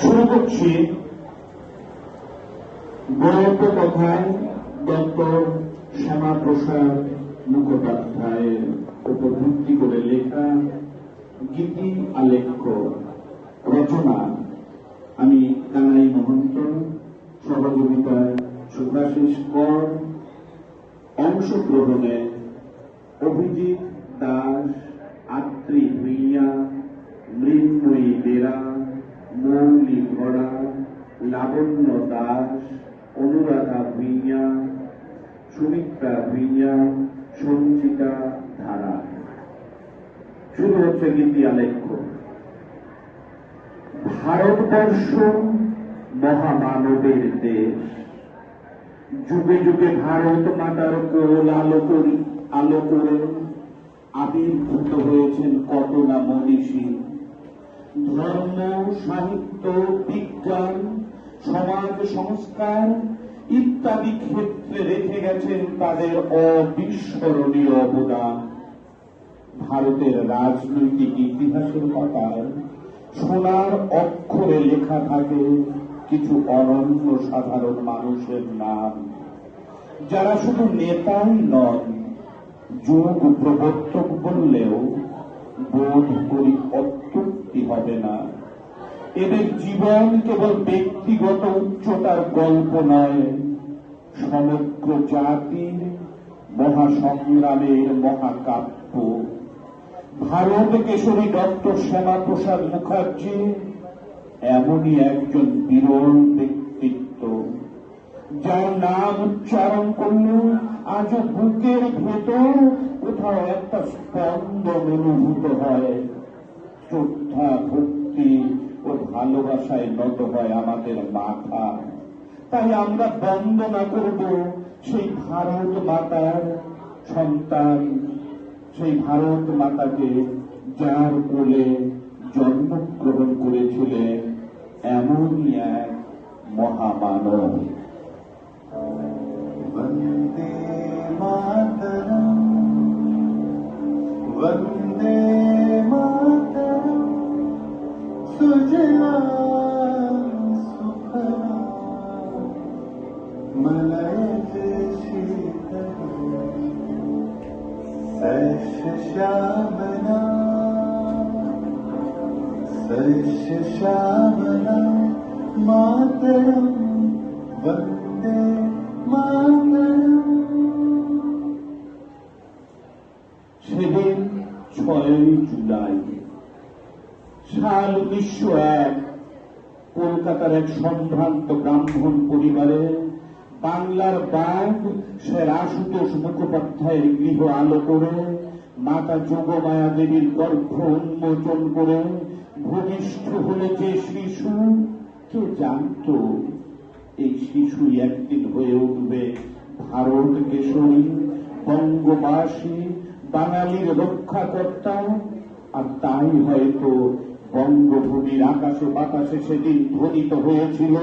শুরু করছি গল্প কথায় ডক্টর শ্যামাপ্রসাদ মুখোপাধ্যায়ের উপর ভিত্তি করে লেখা গীতি আলেখ্য রচনা। আমি কানাই মহন্ত, সহযোগিতায় সুভাষিস কর, অংশগ্রহণে অভিজিৎ দাস, আত্রি ভূঁইয়া, মৃন্ময়ী বেরা, মৌলি ঘোড়া, লাবণ্য দাস, অনুরাধা ভূঁইয়া, সুমিত্রা ভূঁইয়া, সঞ্চিতা ধারা। শুরু হচ্ছে গীতি আলেখ্য। ভারতবর্ষ মহামানবের দেশ, যুগে যুগে ভারত মাতার কোল আলো করে আবির্ভূত হয়েছেন কত না মনীষী। ধর্ম, সাহিত্য, বিজ্ঞান, সমাজ সংস্কার ইত্যাদি ক্ষেত্রে রেখে গেছেন তাদের অবিস্মরণীয় অবদান। ভারতের রাজনৈতিক ইতিহাসের পাতায় সোনার অক্ষরে লেখা থাকে কিছু অনন্য সাধারণ মানুষের নাম, যারা শুধু নেতাই নন, যুগ প্রবর্তক বললেও বোধ করি অত্যুক্তি হবে না। এদের জীবন কেবল ব্যক্তিগত উচ্চতার গল্প নয়, সমগ্র জাতির মহাসংগ্রামের মহাকাব্য। ভারত কেশরী ডক্টর শ্যামাপ্রসাদ মুখার্জি এমনই একজন বিরল ব্যক্তিত্ব, যার নাম উচ্চারণ করলে আজও বুকের ভেতর কোথাও একটা স্পন্দন অনুভূত হয়। শ্রদ্ধা, ভক্তি ও ভালোবাসায় নত হয় আমাদের মাথা। তাই আমরা বন্দনা করব সেই ভারত মাতার সন্তান, সেই ভারত মাতাকে যার কোলে জন্মগ্রহণ করেছিলেন এমনই এক মহামানব। বন্দে মাতরম, বন্দে মাতরম, সুজলাম সুফলাম, মলয়জ শীতলাম, শস্য শ্যামলাম, শস্য শ্যামলাম, মাতরম বন্দে মাতরম। সেদিন 6ই জুলাই সাল 1901, কলকাতার এক সম্ভ্রান্ত ব্রাহ্মণ পরিবারে বাংলার বাঘ শের আশুতোষ মুখোপাধ্যায়ের গৃহ আলো করে মাতা যোগমায়া দেবীর গর্ভ উন্মোচন করে ভূমিষ্ঠ হলে যে শিশু, কে জানত এই শিশুই একদিন হয়ে উঠবে ভারত কেশরী, বঙ্গবাসী, বাঙালির রক্ষাকর্তা। আর তাই হয়তো বঙ্গভূমির আকাশে বাতাসে সেদিন ধ্বনিত হয়েছিল,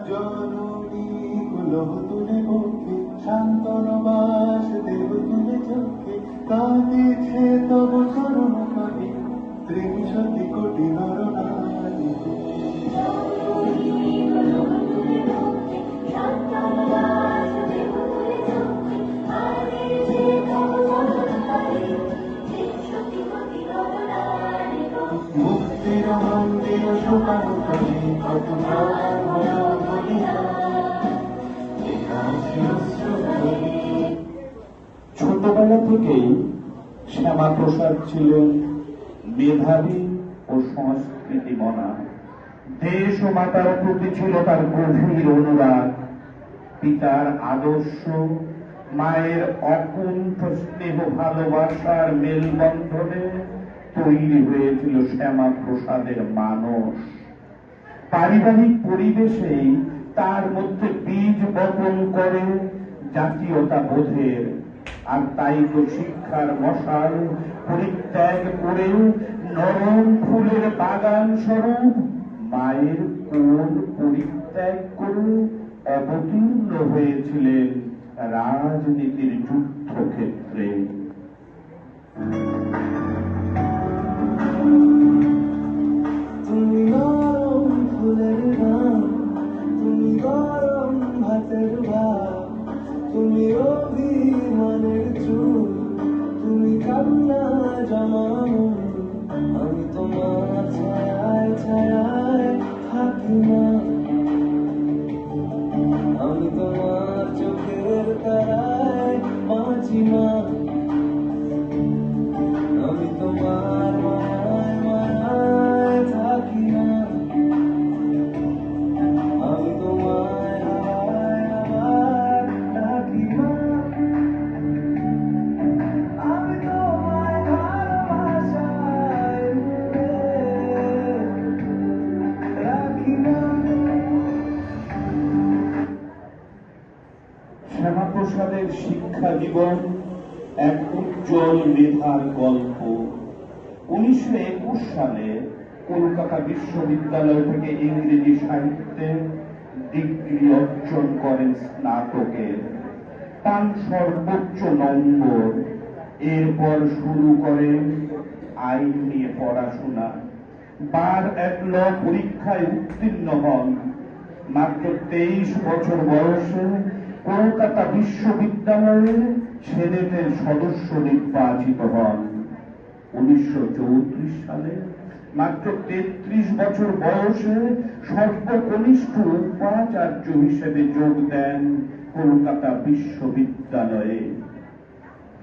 জননী কুলহ তুলে বুকে, শান্তনবাস দেব তুলে চোখে, কাঁদিছে তব চরণ করি, ত্রিশতি কোটি নরনারী। মুক্তির মন্দির শুকানো করে কত ছোটবেলা থেকেই শ্যামাপ্রসাদ ছিলেন মেধাবী ও সংস্কৃতি মনা। দেশ ও মাতার প্রতি ছিল তার গভীর অনুরাগ। পিতার আদর্শ, মায়ের অকুণ্ঠ স্নেহ ভালোবাসার মেলবন্ধনে তৈরি হয়েছিল শ্যামাপ্রসাদের মানস। পারিবারিক পরিবেশেই তার মধ্যে বীজ বপন করে জাতীয়তা বোধের। আর তাই তো শিক্ষার মশাল পরিত্যাগ করে নরম ফুলের বাগান স্বরূপ মায়ের কোল পরিত্যাগ করে অবতীর্ণ হয়েছিলেন রাজনীতির যুদ্ধক্ষেত্রে। তুমি আছি মা, আমি তোমার মায়ায় মায়ায় থাকি না, আমি তোমায় হাওয়ায় হাওয়ায় ডাকি মা, আমি তোমায় ভালোবাসায় ডুবে রাখি মা। শ্যামাপ্রসাদের শিক্ষা জীবন এক উজ্জ্বল মেধার গল্প। 1921 সালে কলকাতা বিশ্ববিদ্যালয় থেকে ইংরেজি সাহিত্যে ডিগ্রি অর্জন করেন স্নাতকের, পান সর্বোচ্চ নম্বর। এরপর শুরু করেন আইন নিয়ে পড়াশোনা। বার এক ল পরীক্ষায় উত্তীর্ণ হন। মাত্র 23 বছর বয়সে কলকাতা বিশ্ববিদ্যালয়ের সেনেটের সদস্য নির্বাচিত হন। 1934 সালে মাত্র 33 বছর বয়সে সর্বকনিষ্ঠ উপাচার্য হিসেবে যোগ দেন কলকাতা বিশ্ববিদ্যালয়ে।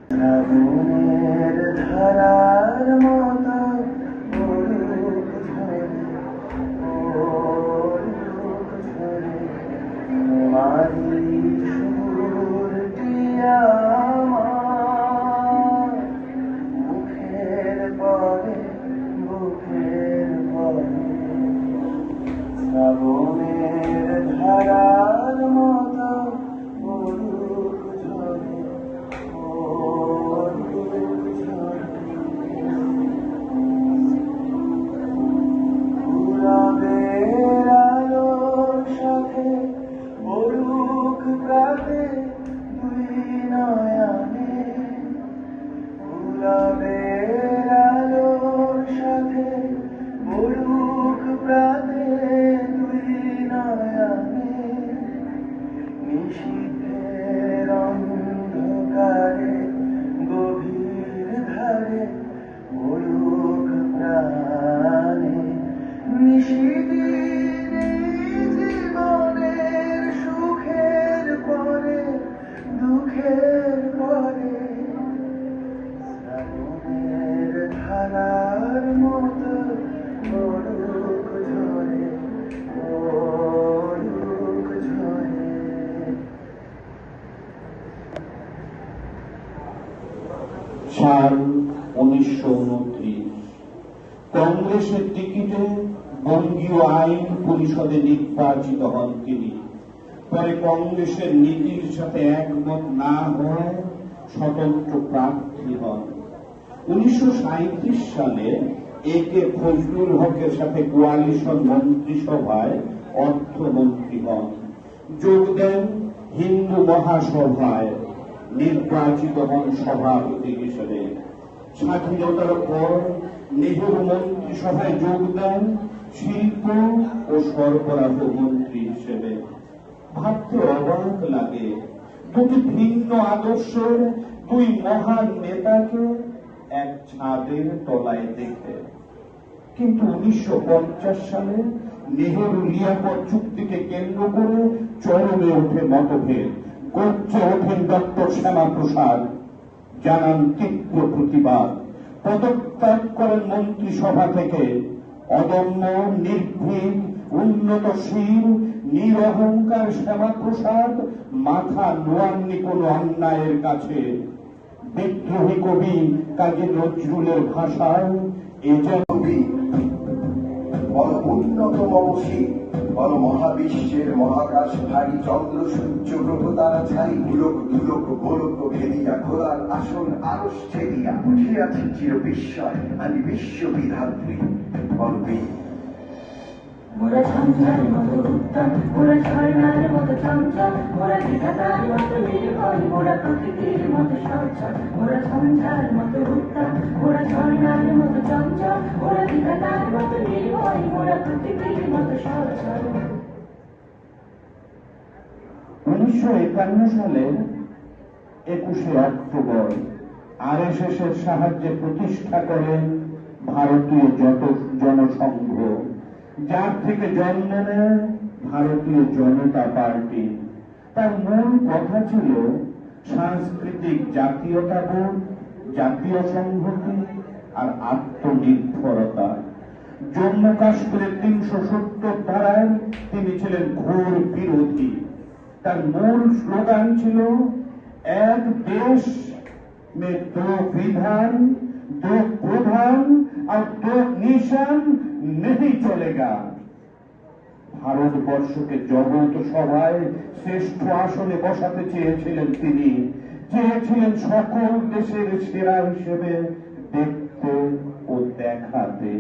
শ্রাবণের ধারার মতো পড়ুক ঝরে, পড়ুক ঝরে, তোমারই সুরটি আমার মুখের পরে, মুখের পরে। শ্রাবণের ধারার মতো পড়ুক ঝরে, গুলাবের আলোর সাথে পড়ুক প্রাতে দুই নয়নে, গুলাবের আলোর সাথে পড়ুক প্রাতে দুই নয়নে, নিশীথের অন্ধকারে গভীর ধারে পড়ুক প্রাণে, নিশিদিনে জীবনের সুখের পরে দুঃখের পরে। শ্রাবণের ধারার মতো পড়ুক ঝরে, পড়ুক ঝরে। সাল 1929। কংগ্রেসের টিকিটে বঙ্গীয় আইন পরিষদে নির্বাচিত হন তিনি। পরে কংগ্রেসের নীতির সাথে একমত না হওয়ায় স্বতন্ত্র প্রার্থী হন। 1937 সালে একে ফজলুল হকের সাথে কোয়ালিশন মন্ত্রিসভায় অর্থমন্ত্রী হন। যোগ দেন হিন্দু মহাসভায়, নির্বাচিত হন সভাপতি হিসেবে। স্বাধীনতার পর নেহেরু মন্ত্রিসভায় যোগ দেন শিল্প ও সরবরাহ মন্ত্রী হিসেবে। ভাবতে অবাক লাগে, দুটি ভিন্ন আদর্শের দুই মহান নেতাকে এক ছাদের তলায় দেখে। কিন্তু 1950 সালে নেহেরু লিয়াকত চুক্তিকে কেন্দ্র করে চরমে ওঠে মতভেদ। গর্জে ওঠেন ডক্টর শ্যামাপ্রসাদ, জানান তীব্র প্রতিবাদ। পদত্যাগ করেন মন্ত্রিসভা থেকে। অদম্য, নির্ভীক, উন্নতশীল, নিরহংকার শ্যামাপ্রসাদ মাথা নোয়াননি কোন অন্যায়ের কাছে। বিদ্রোহী কবি কাজী নজরুলের ভাষায় এ যেন বল উন্নত মমসী, বল মহাবিশ্বের মহাকাশ ভারী চন্দ্র সূর্য গ্রহ তারা ছাড়ি গোলক দুলক গোলক ভেদিয়া খোলার আসন আরস ছেদিয়া উঠিয়াছে চির বিস্ময় আমি বিশ্ববিধাত্রী বলবি। মোরা ঝঞ্ঝার মতো উত্তম, মোরা ঝর্ণার মতো চঞ্চল, মোরা বিধাতার মতো নির্ভয়, মোরা প্রকৃতির মতো সচল। মোরা ঝঞ্ঝার মতো উত্তম, মোরা ঝর্ণার মতো চঞ্চল, মোরা বিধাতার মতো নির্ভয়, মোরা প্রকৃতির মতো সচল। 1951 সালের 21শে অক্টোবর RSS এর সাহায্যে প্রতিষ্ঠা করেন ভারতীয় জনসংঘ, যার থেকে জন্ম নেয় ভারতীয় জনতা পার্টি। তার মূল কথা ছিল সাংস্কৃতিক জাতীয়তাবোধ, জাতীয় সংহতি আর আত্মনির্ভরতা। জম্মু কাশ্মীরের ৩৭০ ধারায় তিনি ছিলেন ঘোর বিরোধী। তার মূল স্লোগান ছিল এক দেশ মে দো বিধান, দো প্রধান আর দো নিশান নেই চলেগা। ভারতবর্ষকে জগৎ সভায় শ্রেষ্ঠ আসনে বসাতে চেয়েছিলেন তিনি, চেয়েছিলেন সকল দেশের সেরা হিসেবে দেখতে ও দেখাতে।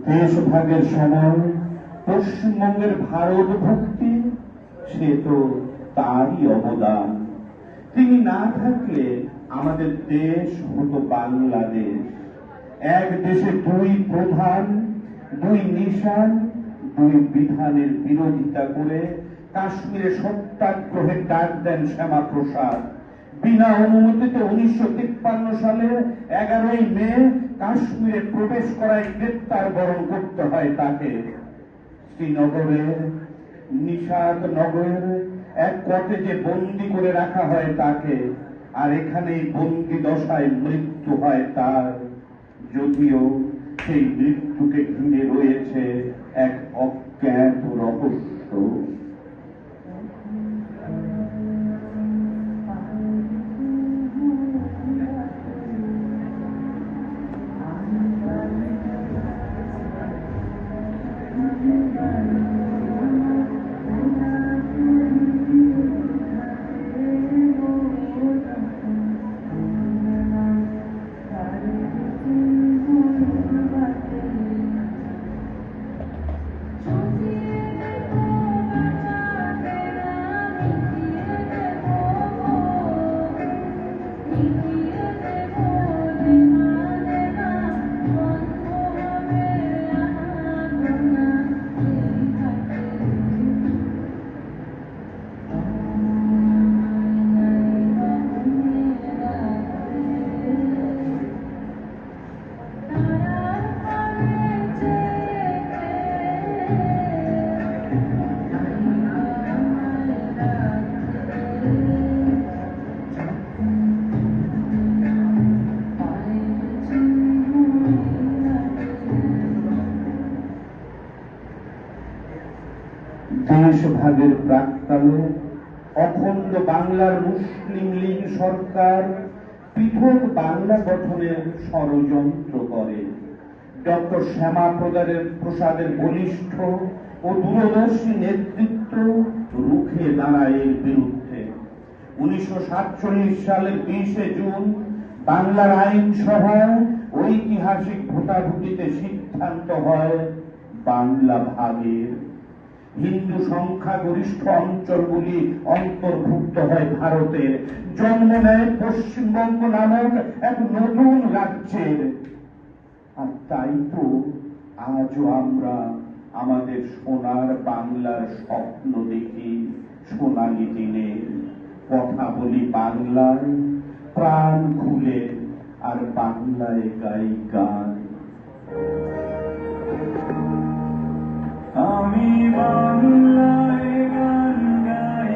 দেশভাগের সময় পশ্চিমবঙ্গের ভারত ভক্তি, সে তো তারই অবদান। তিনি না থাকলে আমাদের দেশ হতো বাংলাদেশ। এক দেশে দুই প্রধান, দুই নিশান, দুই বিধানের বিরোধিতা করে কাশ্মীরে সত্যাগ্রহের ডাক দেন শ্যামাপ্রসাদ। বিনা অনুমতিতে ১৯৫৩ সালে ১১ই মে কাশ্মীরে প্রবেশ করায় গ্রেপ্তার বরণ করতে হয় তাকে। শ্রীনগরের নিষাদ নগরের এক কটেজে বন্দি করে রাখা হয় তাকে, আর এখানেই বন্দি দশায় মৃত্যু হয় তার। যদিও সেই মৃত্যুকে ঘিরে রয়েছে এক অজ্ঞাত রহস্য। দেশভাগের প্রাক্কালে অখণ্ড বাংলার মুসলিম লীগ সরকার পৃথক বাংলা গঠনের ষড়যন্ত্র করে। ডক্টর শ্যামাপ্রসাদের বলিষ্ঠ ও দূরদর্শী নেতৃত্ব রুখে দাঁড়ায় এর বিরুদ্ধে। ১৯৪৭ সালের ২০শে জুন বাংলার আইনসভায় ঐতিহাসিক ভোটাভুটিতে সিদ্ধান্ত হয় বাংলা ভাগের। হিন্দু সংখ্যাগরিষ্ঠ অঞ্চলগুলি অন্তর্ভুক্ত হয় ভারতের। জন্ম নেয় পশ্চিমবঙ্গ নামক এক নতুন রাজ্যের। আর তাই তো আজও আমরা আমাদের সোনার বাংলার স্বপ্ন দেখি। সোনালি দিনে কথা বলি বাংলায়, প্রাণ খুলে, আর বাংলায় গাই গান। আমি বাংলায় গান গাই,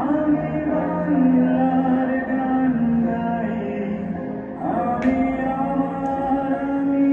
আমি বাংলার গান গাই, আমি আমার আমি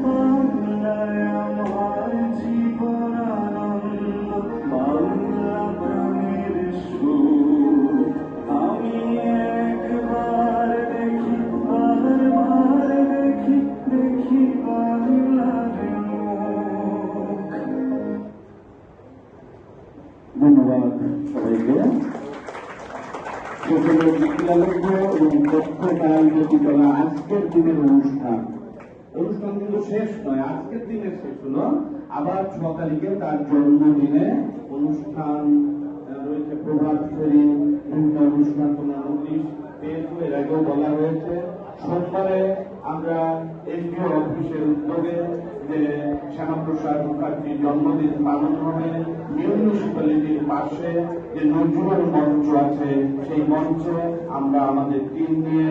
বাংলায় আমার জীবন আনন্দ, বাংলা প্রাণের সুর। আমি একবার দেখি, বারবার দেখি, দেখি বাংলার মুখ। ধন্যবাদ সবাইকে। সকলের বিকলাঙ্গ এবং দক্ষ কারালগতি করা আজকের দিনের অনুষ্ঠান কিন্তু শেষ নয়, আজকের দিনে শেষ হলো। আবার 6 তারিখে তার জন্মদিনে অনুষ্ঠান রয়েছে, প্রভাত ফেরি, বিভিন্ন অনুষ্ঠান, তোমরা নোটিশ পেয়েছো, এর আগেও বলা হয়েছে। সোমবারে আমরা এসডিও অফিসের উদ্যোগে যে শ্যামাপ্রসাদ মুখার্জির জন্মদিন পালন হবে, মিউনিসিপ্যালিটির পাশে যে নজরুল মঞ্চ আছে সেই মঞ্চে আমরা আমাদের টিম নিয়ে